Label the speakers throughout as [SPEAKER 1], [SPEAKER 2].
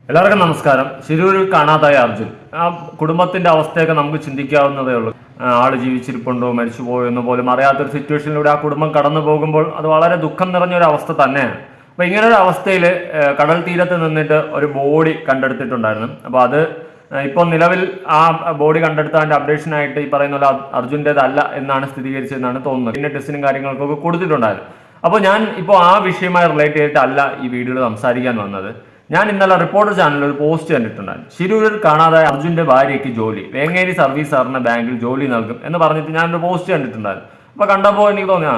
[SPEAKER 1] എല്ലാവർക്കും നമസ്കാരം. ശിരൂരിൽ കാണാതായ അർജുൻ, ആ കുടുംബത്തിന്റെ അവസ്ഥയൊക്കെ നമുക്ക് ചിന്തിക്കാവുന്നതേ ഉള്ളൂ. ആള് ജീവിച്ചിരിപ്പുണ്ടോ മരിച്ചുപോയോ എന്ന് പോലും അറിയാത്തൊരു സിറ്റുവേഷനിലൂടെ ആ കുടുംബം കടന്നു പോകുമ്പോൾ അത് വളരെ ദുഃഖം നിറഞ്ഞൊരു അവസ്ഥ തന്നെയാണ്. അപ്പൊ ഇങ്ങനൊരു അവസ്ഥയിൽ കടൽ തീരത്ത് നിന്നിട്ട് ഒരു ബോഡി കണ്ടെടുത്തിട്ടുണ്ടായിരുന്നു. അപ്പോൾ അത് ഇപ്പോൾ നിലവിൽ ആ ബോഡി കണ്ടെടുത്തതിന്റെ അപ്ഡേഷനായിട്ട് ഈ പറയുന്ന പോലെ അർജുൻ്റെതല്ല എന്നാണ് സ്ഥിരീകരിച്ചതെന്നാണ് തോന്നുന്നത്. പിന്നെ ടെസ്റ്റിനും കാര്യങ്ങൾക്കൊക്കെ കൊടുത്തിട്ടുണ്ടായിരുന്നു. അപ്പോൾ ഞാൻ ഇപ്പോൾ ആ വിഷയവുമായി റിലേറ്റ് ചെയ്തിട്ടല്ല ഈ വീഡിയോയിൽ സംസാരിക്കാൻ വന്നത്. ഞാൻ ഇന്നലെ റിപ്പോർട്ടർ ചാനലിൽ ഒരു പോസ്റ്റ് കണ്ടിട്ടുണ്ടായിരുന്നു. ശിരൂരിൽ കാണാതായ അർജുന്റെ ഭാര്യയ്ക്ക് ജോലി, വേങ്ങേരി സർവീസ് സഹകരണ ബാങ്കിൽ ജോലി നൽകും എന്ന് പറഞ്ഞിട്ട് ഞാനൊരു പോസ്റ്റ് കണ്ടിട്ടുണ്ടായിരുന്നു. അപ്പോൾ കണ്ടപ്പോൾ എനിക്ക് തോന്നിയാ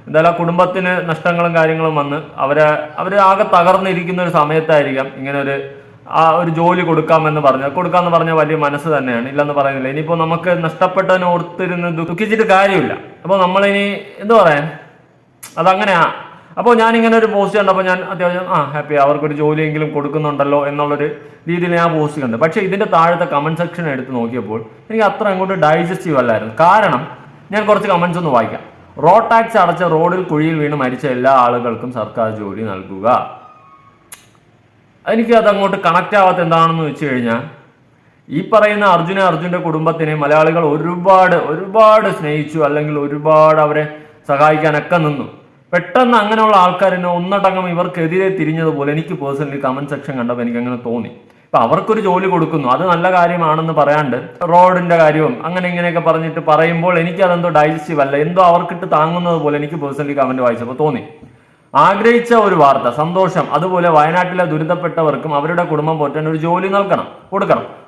[SPEAKER 1] എന്തായാലും ആ കുടുംബത്തിന് നഷ്ടങ്ങളും കാര്യങ്ങളും വന്ന് അവര് ആകെ തകർന്നിരിക്കുന്ന ഒരു സമയത്തായിരിക്കാം ഇങ്ങനെ ഒരു ജോലി കൊടുക്കാമെന്ന് പറഞ്ഞ വലിയ മനസ്സ് തന്നെയാണ്, ഇല്ലെന്ന് പറയുന്നില്ല. ഇനിയിപ്പോൾ നമുക്ക് നഷ്ടപ്പെട്ടതിന് ഓർത്തിരുന്ന് ദുഃഖിച്ചിട്ട് കാര്യമില്ല. അപ്പോൾ നമ്മളിനി എന്ത് പറയാൻ, അതങ്ങനെയാ. അപ്പോൾ ഞാനിങ്ങനെ ഒരു പോസ്റ്റ് കണ്ടപ്പോൾ ഞാൻ അത്യാവശ്യം ഹാപ്പി, അവർക്കൊരു ജോലിയെങ്കിലും കൊടുക്കുന്നുണ്ടല്ലോ എന്നുള്ളൊരു രീതിയിൽ ഞാൻ പോസ്റ്റ് കണ്ടു. പക്ഷേ ഇതിൻ്റെ താഴത്തെ കമൻറ്റ് സെക്ഷൻ എടുത്ത് നോക്കിയപ്പോൾ എനിക്ക് അത്ര അങ്ങോട്ട് ഡൈജസ്റ്റീവ് അല്ലായിരുന്നു. കാരണം ഞാൻ കുറച്ച് കമൻറ്റ്സ് ഒന്ന് വായിക്കാം. റോഡ് ടാക്സ് അടച്ച റോഡിൽ കുഴിയിൽ വീണ് മരിച്ച എല്ലാ ആളുകൾക്കും സർക്കാർ ജോലി നൽകുക. എനിക്ക് അതങ്ങോട്ട് കണക്റ്റ് ആവാത്ത എന്താണെന്ന് വെച്ച് കഴിഞ്ഞാൽ, ഈ പറയുന്ന അർജുൻ്റെ കുടുംബത്തിനെ മലയാളികൾ ഒരുപാട് സ്നേഹിച്ചു, അല്ലെങ്കിൽ ഒരുപാട് അവരെ സഹായിക്കാനൊക്കെ നിന്നു. പെട്ടെന്ന് അങ്ങനെയുള്ള ആൾക്കാരിനെ ഒന്നടങ്കം ഇവർക്കെതിരെ തിരിഞ്ഞതുപോലെ എനിക്ക് പേഴ്സണലി കമന്റ് സെക്ഷൻ കണ്ടപ്പോൾ എനിക്ക് അങ്ങനെ തോന്നി. ഇപ്പൊ അവർക്കൊരു ജോലി കൊടുക്കുന്നു, അത് നല്ല കാര്യമാണെന്ന് പറയാണ്ട് റോഡിന്റെ കാര്യവും അങ്ങനെ ഇങ്ങനെയൊക്കെ പറഞ്ഞിട്ട് പറയുമ്പോൾ എനിക്ക് അതെന്തോ ഡൈജസ്റ്റീവ് അല്ല, എന്തോ അവർക്കിട്ട് താങ്ങുന്നത് പോലെ എനിക്ക് പേഴ്സണലി കമന്റ് വായിച്ചപ്പോൾ തോന്നി. ആഗ്രഹിച്ച ഒരു വാർത്ത, സന്തോഷം. അതുപോലെ വയനാട്ടിലെ ദുരിതപ്പെട്ടവർക്കും അവരുടെ കുടുംബം പോറ്റാൻ ഒരു ജോലി കൊടുക്കണം.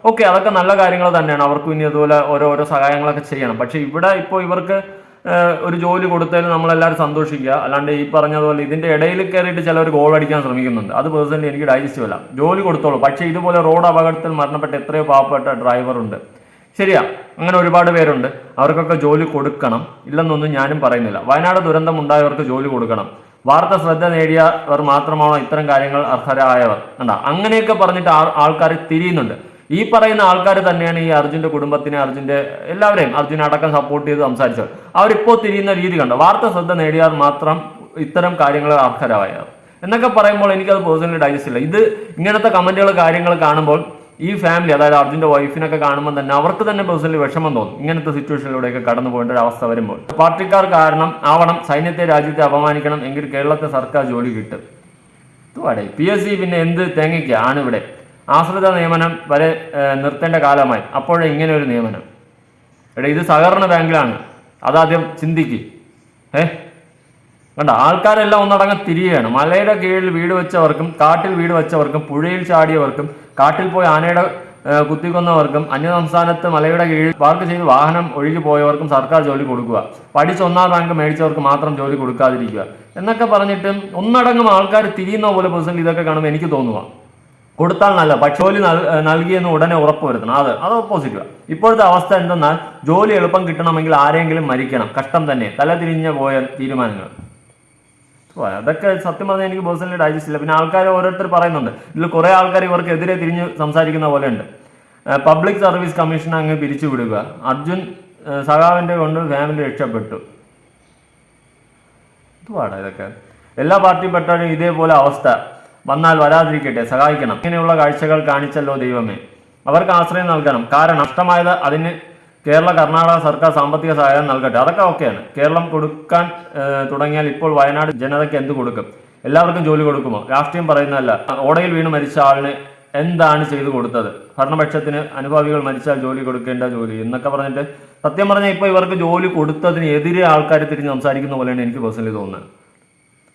[SPEAKER 1] ഓക്കെ, അതൊക്കെ നല്ല കാര്യങ്ങൾ തന്നെയാണ്. അവർക്കും ഇനി അതുപോലെ ഓരോ സഹായങ്ങളൊക്കെ ചെയ്യണം. പക്ഷെ ഇവിടെ ഇപ്പോൾ ഇവർക്ക് ഒരു ജോലി കൊടുത്തതിൽ നമ്മളെല്ലാവരും സന്തോഷിക്കുക. അല്ലാണ്ട് ഈ പറഞ്ഞതുപോലെ ഇതിന്റെ ഇടയിൽ കയറിയിട്ട് ചിലർ ഗോൾ അടിക്കാൻ ശ്രമിക്കുന്നുണ്ട്. അത് പേഴ്സണലി എനിക്ക് ഡൈജസ്റ്റീവ് അല്ല. ജോലി കൊടുത്തോളൂ. പക്ഷേ ഇതുപോലെ റോഡ് അപകടത്തിൽ മരണപ്പെട്ട എത്രയോ പാവപ്പെട്ട ഡ്രൈവറുണ്ട്, ശരിയാ, അങ്ങനെ ഒരുപാട് പേരുണ്ട്. അവർക്കൊക്കെ ജോലി കൊടുക്കണം, ഇല്ലെന്നൊന്നും ഞാനും പറയുന്നില്ല. വയനാട് ദുരന്തം ഉണ്ടായവർക്ക് ജോലി കൊടുക്കണം. വാർത്ത ശ്രദ്ധ നേടിയവർ മാത്രമാണോ ഇത്തരം കാര്യങ്ങൾ അർഹരായവർ? അങ്ങനെയൊക്കെ പറഞ്ഞിട്ട് ആൾക്കാർ തിരിയുന്നുണ്ട്. ഈ പറയുന്ന ആൾക്കാർ തന്നെയാണ് ഈ അർജുന്റെ കുടുംബത്തിനെ, എല്ലാവരെയും അർജുനെ അടക്കം സപ്പോർട്ട് ചെയ്ത് സംസാരിച്ചവർ. അവരിപ്പോൾ തിരിയുന്ന രീതി കണ്ടോ? വാർത്ത ശ്രദ്ധ നേടിയാൽ മാത്രം ഇത്തരം കാര്യങ്ങൾ അർഹരായവർ എന്നൊക്കെ പറയുമ്പോൾ എനിക്കത് പേഴ്സണലി ഡൈജസ്റ്റ് ഇല്ല. ഇങ്ങനത്തെ കമന്റുകൾ കാര്യങ്ങൾ കാണുമ്പോൾ ഈ ഫാമിലി, അതായത് അർജുന്റെ വൈഫിനൊക്കെ കാണുമ്പോൾ തന്നെ അവർക്ക് തന്നെ പേഴ്സണലി വിഷമം തോന്നും. ഇങ്ങനത്തെ സിറ്റുവേഷനിലൂടെയൊക്കെ കടന്നു പോകേണ്ട ഒരു അവസ്ഥ വരുമ്പോൾ പാർട്ടിക്കാർ കാരണം ആവണം സൈന്യത്തെ, രാജ്യത്തെ അപമാനിക്കണം, എങ്കിൽ കേരളത്തെ സർക്കാർ ജോലി കിട്ടും. PSC പിന്നെ എന്ത് തേങ്ങയ്ക്കാണ് ഇവിടെ? ആശ്രിത നിയമനം വരെ നിർത്തേണ്ട കാലമായി. അപ്പോഴേ ഇങ്ങനെ ഒരു നിയമനം. ഇത് സഹകരണ ബാങ്കിലാണ്, അതാദ്യം ചിന്തിക്ക്. കണ്ട, ആൾക്കാരെല്ലാം ഒന്നടങ്കം തിരികെയാണ്. മലയുടെ കീഴിൽ വീട് വെച്ചവർക്കും, കാട്ടിൽ വീട് വെച്ചവർക്കും, പുഴയിൽ ചാടിയവർക്കും, കാട്ടിൽ പോയി ആനയുടെ കുത്തിക്കൊന്നവർക്കും, അന്യസംസ്ഥാനത്ത് മലയുടെ കീഴിൽ പാർക്ക് ചെയ്ത് വാഹനം ഒഴുകി പോയവർക്കും സർക്കാർ ജോലി കൊടുക്കുക. പഠിച്ച് 1ാം റാങ്ക് മേടിച്ചവർക്ക് മാത്രം ജോലി കൊടുക്കാതിരിക്കുക എന്നൊക്കെ പറഞ്ഞിട്ട് ഒന്നടങ്കം ആൾക്കാർ തിരിയുന്ന പോലെ പേഴ്സണലി ഇതൊക്കെ കാണുമ്പോൾ എനിക്ക് തോന്നുക കൊടുത്താൽ നല്ല, പക്ഷെ ജോലി നൽകിയെന്ന് ഉടനെ ഉറപ്പുവരുത്തണം. അത് ഓപ്പോസിറ്റുക. ഇപ്പോഴത്തെ അവസ്ഥ എന്തെന്നാൽ, ജോലി എളുപ്പം കിട്ടണമെങ്കിൽ ആരെങ്കിലും മരിക്കണം. കഷ്ടം തന്നെ, തല തിരിഞ്ഞു പോയ തീരുമാനങ്ങൾ. അതൊക്കെ സത്യം പറഞ്ഞാൽ എനിക്ക് പേഴ്സണലി ഡൈജസ്റ്റ് ഇല്ല. പിന്നെ ആൾക്കാർ ഓരോരുത്തർ പറയുന്നുണ്ട്, ഇതിൽ കുറെ ആൾക്കാർ ഇവർക്കെതിരെ തിരിഞ്ഞ് സംസാരിക്കുന്ന പോലെ ഉണ്ട്. പബ്ലിക് സർവീസ് കമ്മീഷൻ അങ്ങ് പിരിച്ചുവിടുക. അർജുൻ സഖാവിന്റെ കൊണ്ട് ഫാമിലി രക്ഷപ്പെട്ടു. ഇതൊക്കെ എല്ലാ പാർട്ടിപ്പെട്ടവരും ഇതേപോലെ അവസ്ഥ വന്നാൽ വരാതിരിക്കട്ടെ, സഹായിക്കണം. ഇങ്ങനെയുള്ള കാഴ്ചകൾ കാണിച്ചല്ലോ ദൈവമേ. അവർക്ക് ആശ്രയം നൽകണം. കാരണം നഷ്ടമായത് അതിന് കേരള കർണാടക സർക്കാർ സാമ്പത്തിക സഹായം നൽകട്ടെ. അതൊക്കെ ഓക്കെയാണ്. കേരളം കൊടുക്കാൻ തുടങ്ങിയാൽ ഇപ്പോൾ വയനാട് ജനതയ്ക്ക് എന്ത് കൊടുക്കും? എല്ലാവർക്കും ജോലി കൊടുക്കുമോ? രാഷ്ട്രീയം പറയുന്നതല്ല. ഓടയിൽ വീണ് മരിച്ച ആളിന് എന്താണ് ചെയ്തു കൊടുത്തത്? ഭരണപക്ഷത്തിന് അനുഭാവികൾ മരിച്ചാൽ ജോലി കൊടുക്കേണ്ട ജോലി എന്നൊക്കെ പറഞ്ഞിട്ട് സത്യം പറഞ്ഞാൽ ഇപ്പോൾ ഇവർക്ക് ജോലി കൊടുത്തതിന് എതിരെ ആൾക്കാർ തിരിഞ്ഞ് സംസാരിക്കുന്ന പോലെയാണ് എനിക്ക് പേഴ്സണലി തോന്നുന്നത്.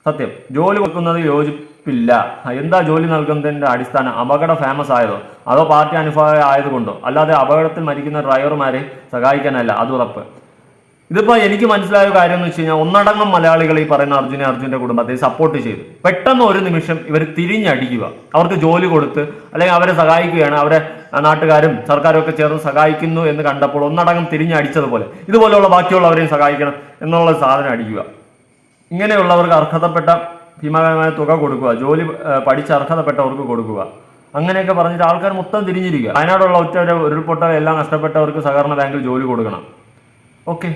[SPEAKER 1] സത്യം, ജോലി കൊടുക്കുന്നത് യോജിപ്പില്ല. എന്താ ജോലി നൽകുന്നതിന്റെ അടിസ്ഥാനം? അപകടം ഫേമസ് ആയതോ, അതോ പാർട്ടി അനുഭാവം ആയതുകൊണ്ടോ? അല്ലാതെ അപകടത്തിൽ മരിക്കുന്ന ഡ്രൈവർമാരെ സഹായിക്കാനല്ല, അത് ഉറപ്പ്. ഇതിപ്പോ എനിക്ക് മനസ്സിലായ കാര്യം എന്ന് വെച്ച് കഴിഞ്ഞാൽ, ഒന്നടങ്കം മലയാളികൾ ഈ പറയുന്ന അർജുന്റെ കുടുംബത്തെ സപ്പോർട്ട് ചെയ്തു. പെട്ടെന്ന് ഒരു നിമിഷം ഇവർ തിരിഞ്ഞടിക്കുക. അവർക്ക് ജോലി കൊടുത്ത് അല്ലെങ്കിൽ അവരെ സഹായിക്കുകയാണ്, അവരെ നാട്ടുകാരും സർക്കാരും ഒക്കെ ചേർന്ന് സഹായിക്കുന്നു എന്ന് കണ്ടപ്പോൾ ഒന്നടങ്കം തിരിഞ്ഞടിച്ചതുപോലെ ഇതുപോലെയുള്ള ബാക്കിയുള്ളവരെയും സഹായിക്കണം എന്നുള്ള സാധനം അടിക്കുക. ഇങ്ങനെയുള്ളവർക്ക് അർഹതപ്പെട്ട ഭീമാകരമായ തുക കൊടുക്കുക, ജോലി പഠിച്ച് അർഹതപ്പെട്ടവർക്ക് കൊടുക്കുക, അങ്ങനെയൊക്കെ പറഞ്ഞിട്ട് ആൾക്കാർ മൊത്തം തിരിഞ്ഞിരിക്കുക. വയനാടുള്ള ഉരുൾപൊട്ടൽ എല്ലാം നഷ്ടപ്പെട്ടവർക്ക് സഹകരണ ബാങ്കിൽ ജോലി കൊടുക്കണം. ഓക്കെ,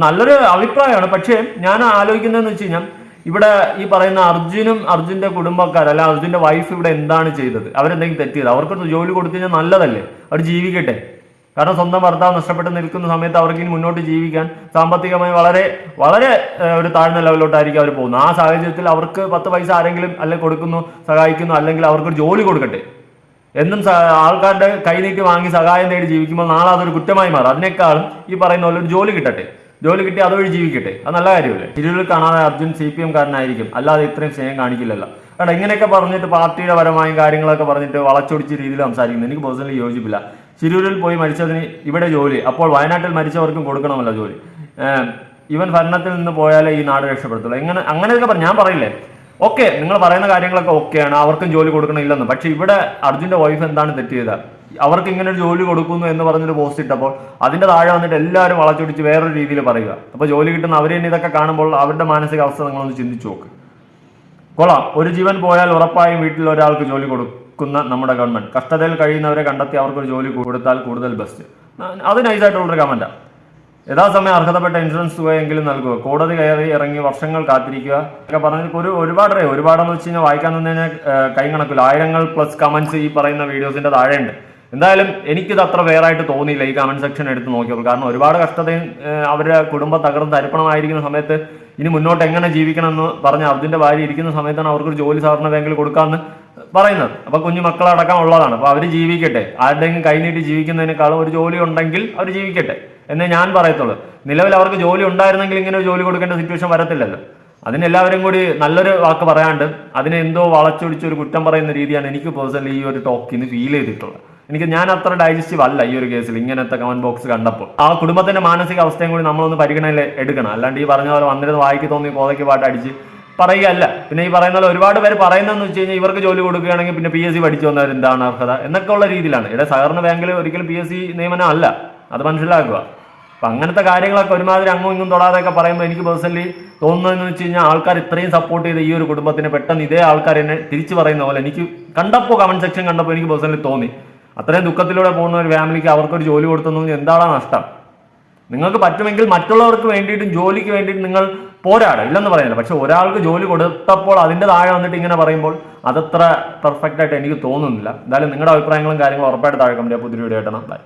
[SPEAKER 1] നല്ലൊരു അഭിപ്രായമാണ്. പക്ഷേ ഞാൻ ആലോചിക്കുന്നതെന്ന് വെച്ച് കഴിഞ്ഞാൽ, ഇവിടെ ഈ പറയുന്ന അർജുന്റെ കുടുംബക്കാർ അല്ല അർജുന്റെ വൈഫ് ഇവിടെ എന്താണ് ചെയ്തത്? അവരെന്തെങ്കിലും തെറ്റ് ചെയ്ത് അവർക്കൊരു ജോലി കൊടുത്തു കഴിഞ്ഞാൽ നല്ലതല്ലേ? അവർ ജീവിക്കട്ടെ. കാരണം സ്വന്തം ഭർത്താവ് നഷ്ടപ്പെട്ട് നിൽക്കുന്ന സമയത്ത് അവർക്ക് ഇനി മുന്നോട്ട് ജീവിക്കാൻ സാമ്പത്തികമായി വളരെ വളരെ ഒരു താഴ്ന്ന ലെവലിലോട്ടായിരിക്കും അവർ പോകുന്നത്. ആ സാഹചര്യത്തിൽ അവർക്ക് 10 പൈസ ആരെങ്കിലും അല്ലെങ്കിൽ കൊടുക്കുന്നു, സഹായിക്കുന്നു, അല്ലെങ്കിൽ അവർക്കൊരു ജോലി കൊടുക്കട്ടെ. എന്നും ആൾക്കാരുടെ കൈനീട്ടി വാങ്ങി സഹായം തേടി ജീവിക്കുമ്പോൾ നാളെ അതൊരു കുറ്റമായി മാറും. അതിനേക്കാളും ഈ പറയുന്ന പോലെ ഒരു ജോലി കിട്ടട്ടെ, ജോലി കിട്ടി അതുവഴി ജീവിക്കട്ടെ. അത് നല്ല കാര്യമല്ലേ? തിരുവിൽ കാണാതെ അർജുൻ CPM കാരനായിരിക്കും, അല്ലാതെ ഇത്രയും സ്നേഹം കാണിക്കില്ലല്ലോ. കാരണം ഇങ്ങനെയൊക്കെ പറഞ്ഞിട്ട് പാർട്ടിയുടെ പരമായും കാര്യങ്ങളൊക്കെ പറഞ്ഞിട്ട് വളച്ചൊടിച്ച രീതിയിൽ സംസാരിക്കുന്നത് എനിക്ക് പേഴ്സണലി യോജിപ്പില്ല. ശിരൂരിൽ പോയി മരിച്ചതിന് ഇവിടെ ജോലി, അപ്പോൾ വയനാട്ടിൽ മരിച്ചവർക്കും കൊടുക്കണമല്ലോ ജോലി. ഇവൻ ഭരണത്തിൽ നിന്ന് പോയാലേ ഈ നാട് രക്ഷപ്പെടുത്തുള്ളൂ. അങ്ങനെയൊക്കെ ഞാൻ പറയില്ലേ? ഓക്കെ, നിങ്ങൾ പറയുന്ന കാര്യങ്ങളൊക്കെ ഓക്കെയാണ്, അവർക്കും ജോലി കൊടുക്കണില്ലെന്ന്. പക്ഷെ ഇവിടെ അർജുന്റെ വൈഫ് എന്താണ് തെറ്റ് ചെയ്തത്? അവർക്ക് ഇങ്ങനെ ഒരു ജോലി കൊടുക്കുന്നു എന്ന് പറഞ്ഞൊരു പോസ്റ്റ് ഇട്ടപ്പോൾ അതിന്റെ താഴെ വന്നിട്ട് എല്ലാവരും വളച്ചൊടിച്ച് വേറൊരു രീതിയിൽ പറയുക. അപ്പോൾ ജോലി കിട്ടുന്ന അവർ തന്നെ ഇതൊക്കെ കാണുമ്പോൾ അവരുടെ മാനസികാവസ്ഥ നിങ്ങളൊന്ന് ചിന്തിച്ചു നോക്ക്. കൊള്ളാം, ഒരു ജീവൻ പോയാൽ ഉറപ്പായും വീട്ടിൽ ഒരാൾക്ക് ജോലി കൊടുക്കുന്ന നമ്മുടെ ഗവൺമെന്റ്. കഷ്ടതയിൽ കഴിയുന്നവരെ കണ്ടെത്തി അവർക്കൊരു ജോലി കൊടുത്താൽ കൂടുതൽ ബെസ്റ്റ്. അത് നൈസായിട്ടുള്ളൊരു കമന്റാണ്. യഥാസമയം അർഹതപ്പെട്ട ഇൻഷുറൻസ് തുകയെങ്കിലും നൽകുക, കോടതി കയറി ഇറങ്ങി വർഷങ്ങൾ കാത്തിരിക്കുക ഒക്കെ പറഞ്ഞിട്ട് ഒരുപാടെന്ന് വെച്ച് കഴിഞ്ഞാൽ വായിക്കാൻ തന്നെ കൈ കണക്കില്ല. 1000+ കമന്റ്സ് ഈ പറയുന്ന വീഡിയോസിന്റെ താഴെയുണ്ട്. എന്തായാലും എനിക്കിത് അത്ര വേറായിട്ട് തോന്നിയില്ല ഈ കമന്റ് സെക്ഷൻ എടുത്ത് നോക്കിയപ്പോൾ. കാരണം ഒരുപാട് കഷ്ടതയും അവരുടെ കുടുംബം തകർന്ന് തരിപ്പണമായിരിക്കുന്ന സമയത്ത് ഇനി മുന്നോട്ട് എങ്ങനെ ജീവിക്കണം എന്ന് പറഞ്ഞ അർജുന്റെ ഭാര്യ ഇരിക്കുന്ന സമയത്താണ് അവർക്കൊരു ജോലി സഹകരണ ബാങ്കിൽ കൊടുക്കാമെന്ന് പറയുന്നത്. അപ്പൊ കുഞ്ഞു മക്കളടക്കം ഉള്ളതാണ്. അപ്പൊ അവർ ജീവിക്കട്ടെ. ആരുടെയെങ്കിലും കൈനീട്ടി ജീവിക്കുന്നതിനേക്കാളും ഒരു ജോലി ഉണ്ടെങ്കിൽ അവർ ജീവിക്കട്ടെ എന്നേ ഞാൻ പറയത്തുള്ളൂ. നിലവിൽ അവർക്ക് ജോലി ഉണ്ടായിരുന്നെങ്കിൽ ഇങ്ങനെ ഒരു ജോലി കൊടുക്കേണ്ട സിറ്റുവേഷൻ വരത്തില്ലല്ലോ. അതിനെല്ലാവരും കൂടി നല്ലൊരു വാക്ക് പറയാണ്ട് അതിനെ എന്തോ വളച്ചൊടിച്ച് ഒരു കുറ്റം പറയുന്ന രീതിയാണ് എനിക്ക് പേഴ്സണലി ഈ ഒരു ടോക്കിന് ഫീൽ ചെയ്തിട്ടുള്ളത്. ഞാൻ അത്ര ഡൈജസ്റ്റീവ് അല്ല ഈ ഒരു കേസിൽ ഇങ്ങനത്തെ കമന്റ് ബോക്സ് കണ്ടപ്പോൾ. ആ കുടുംബത്തിന്റെ മാനസിക അവസ്ഥയും കൂടി നമ്മളൊന്ന് പരിഗണനയിൽ എടുക്കണം. അല്ലാണ്ട് ഈ പറഞ്ഞ പോലെ വന്നിരുന്ന് വായിക്ക് തോന്നി കോതയ്ക്ക് പാട്ട് അടിച്ച് പറയുകയല്ല. പിന്നെ ഈ പറയുന്ന പോലെ ഒരുപാട് പേര് പറയുന്നതെന്ന് വെച്ച് കഴിഞ്ഞാൽ ഇവർക്ക് ജോലി കൊടുക്കുകയാണെങ്കിൽ പിന്നെ PSC പഠിച്ചു വന്നവർ എന്താണ് അർഹത എന്നൊക്കെ ഉള്ള രീതിയിലാണ്. ഇവിടെ സഹകരണ ബാങ്കിൽ ഒരിക്കലും PSC നിയമനം അല്ല, അത് മനസ്സിലാക്കുക. അപ്പൊ അങ്ങനത്തെ കാര്യങ്ങളൊക്കെ ഒരുമാതിരി അങ്ങും ഇങ്ങും തൊടാതെയൊക്കെ പറയുമ്പോൾ എനിക്ക് പേഴ്സണലി തോന്നുന്നതെന്ന് വെച്ച് കഴിഞ്ഞാൽ ആൾക്കാർ ഇത്രയും സപ്പോർട്ട് ചെയ്ത ഈ ഒരു കുടുംബത്തിന് പെട്ടെന്ന് ഇതേ ആൾക്കാർ എന്നെ തിരിച്ചു പറയുന്ന പോലെ എനിക്ക് കണ്ടപ്പോൾ കമന്റ് സെക്ഷൻ കണ്ടപ്പോൾ എനിക്ക് പേഴ്സണലി തോന്നി. അത്രയും ദുഃഖത്തിലൂടെ പോകുന്ന ഒരു ഫാമിലിക്ക് അവർക്കൊരു ജോലി കൊടുത്തു എന്താണ് നഷ്ടം? നിങ്ങൾക്ക് പറ്റുമെങ്കിൽ മറ്റുള്ളവർക്ക് വേണ്ടിയിട്ടും ജോലിക്ക് വേണ്ടിയിട്ട് നിങ്ങൾ പോരാടും, ഇല്ലെന്ന് പറയുന്നില്ല. പക്ഷെ ഒരാൾക്ക് ജോലി കൊടുത്തപ്പോൾ അതിന്റെ താഴെ വന്നിട്ട് ഇങ്ങനെ പറയുമ്പോൾ അതത്ര പെർഫെക്റ്റ് ആയിട്ട് എനിക്ക് തോന്നുന്നില്ല. എന്തായാലും നിങ്ങളുടെ അഭിപ്രായങ്ങളും കാര്യങ്ങളും ഉറപ്പായിട്ട് താഴെ കമന്റ് ചെയ്യുക. പുതിയ വീഡിയോ ആയിട്ടാണ്. ബൈ.